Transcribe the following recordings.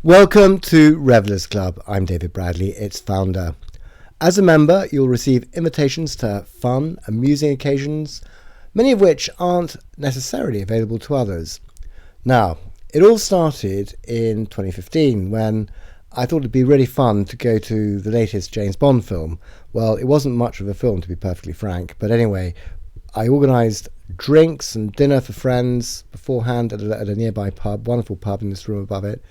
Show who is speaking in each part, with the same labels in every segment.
Speaker 1: Welcome to Revellers Club. I'm David Bradley, its founder. As a member, you'll receive invitations to fun, amusing occasions, many of which aren't necessarily available to others. Now, it all started in 2015 when I thought it'd be really fun to go to the latest James Bond film. Well, it wasn't much of a film, to be perfectly frank, but anyway, I organised drinks and dinner for friends beforehand at a nearby pub, wonderful pub in this room above it.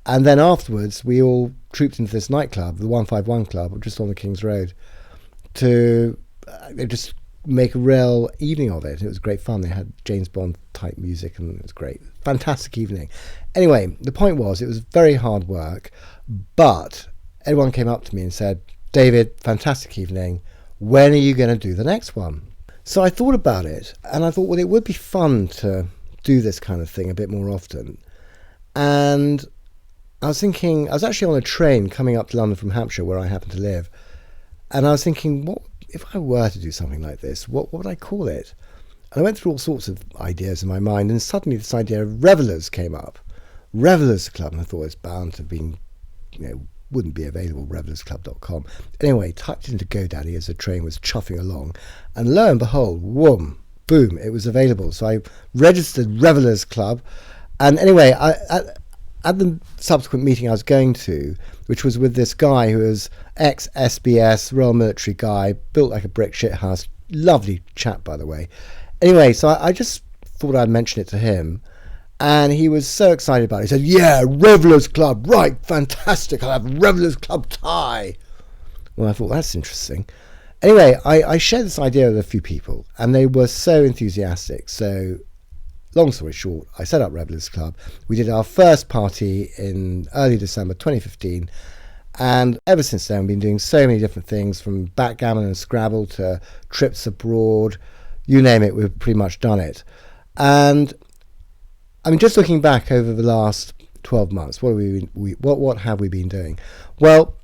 Speaker 1: And then afterwards, we all trooped into this nightclub, the 151 Club, just on the King's Road, to just make a real evening of it. It was great fun. They had James Bond type music and it was great. Fantastic evening. Anyway, the point was it was very hard work, but everyone came up to me and said, David, fantastic evening. When are you going to do the next one? So I thought about it and I thought, well, it would be fun to do this kind of thing a bit more often. And I was thinking, I was actually on a train coming up to London from Hampshire, where I happen to live, and I was thinking, what if I were to do something like this? What would I call it? And I went through all sorts of ideas in my mind, and suddenly this idea of Revellers came up. Revellers Club, and I thought it's bound to have been, wouldn't be available, revellersclub.com. Anyway, typed into GoDaddy as the train was chuffing along, and lo and behold, boom, it was available. So I registered Revellers Club, and anyway, at the subsequent meeting I was going to, which was with this guy who was ex-SBS, Royal Military guy, built like a brick shit house, lovely chap, by the way. Anyway, so I just thought I'd mention it to him, and he was so excited about it. He said, yeah, Revellers Club, right, fantastic, I'll have a Revellers Club tie. Well, I thought, that's interesting. Anyway, I shared this idea with a few people, and they were so enthusiastic, so long story short, I set up Revellers Club. We did our first party in early December 2015, and ever since then we've been doing so many different things, from backgammon and Scrabble to trips abroad, you name it, we've pretty much done it. And I mean, just looking back over the last 12 months, what have we been doing? Well,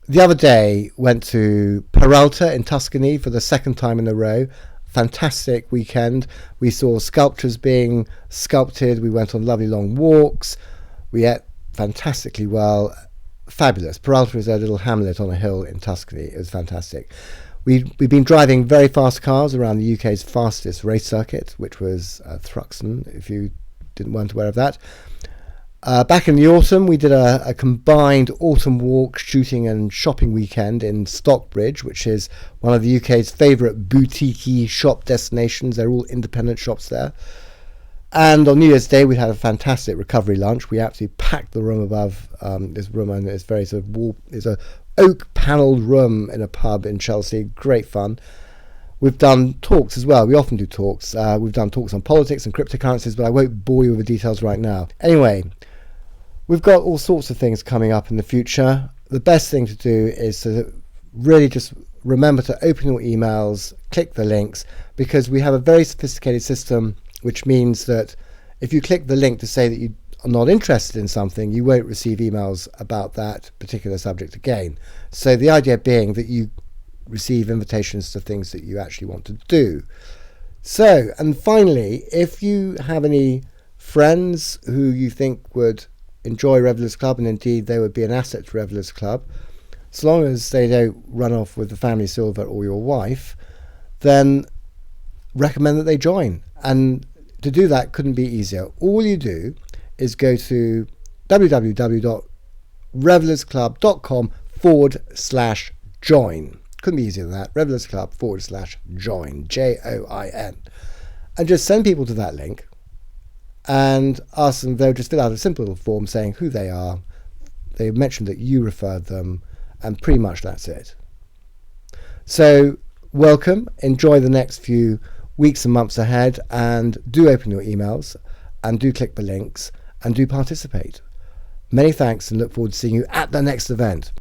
Speaker 1: the other day went to Peralta in Tuscany for the second time in a row. Fantastic weekend. We saw sculptures being sculpted. We went on lovely long walks. We ate fantastically well. Fabulous. Peralta is a little hamlet on a hill in Tuscany. It was fantastic. We've been driving very fast cars around the UK's fastest race circuit, which was Thruxton, if you weren't aware of that. Back in the autumn, we did a combined autumn walk, shooting and shopping weekend in Stockbridge, which is one of the UK's favourite boutique shop destinations. They're all independent shops there. And on New Year's Day, we had a fantastic recovery lunch. We absolutely packed the room above this room, and it's very sort of it's a oak-panelled room in a pub in Chelsea. Great fun. We've done talks as well. We often do talks. We've done talks on politics and cryptocurrencies, but I won't bore you with the details right now. Anyway, we've got all sorts of things coming up in the future. The best thing to do is to really just remember to open your emails, click the links, because we have a very sophisticated system, which means that if you click the link to say that you are not interested in something, you won't receive emails about that particular subject again. So the idea being that you receive invitations to things that you actually want to do. So, and finally, if you have any friends who you think would enjoy Revellers Club, and indeed they would be an asset to Revellers Club, so long as they don't run off with the family silver or your wife, then recommend that they join. And to do that couldn't be easier. All you do is go to www.revellersclub.com/join. Couldn't be easier than that. Revellersclub.com/join, JOIN. And just send people to that link and ask them. They'll just fill out a simple little form saying who they are. They mention that you referred them, and pretty much that's it. So welcome, enjoy the next few weeks and months ahead, and do open your emails and do click the links and do participate. Many thanks, and look forward to seeing you at the next event.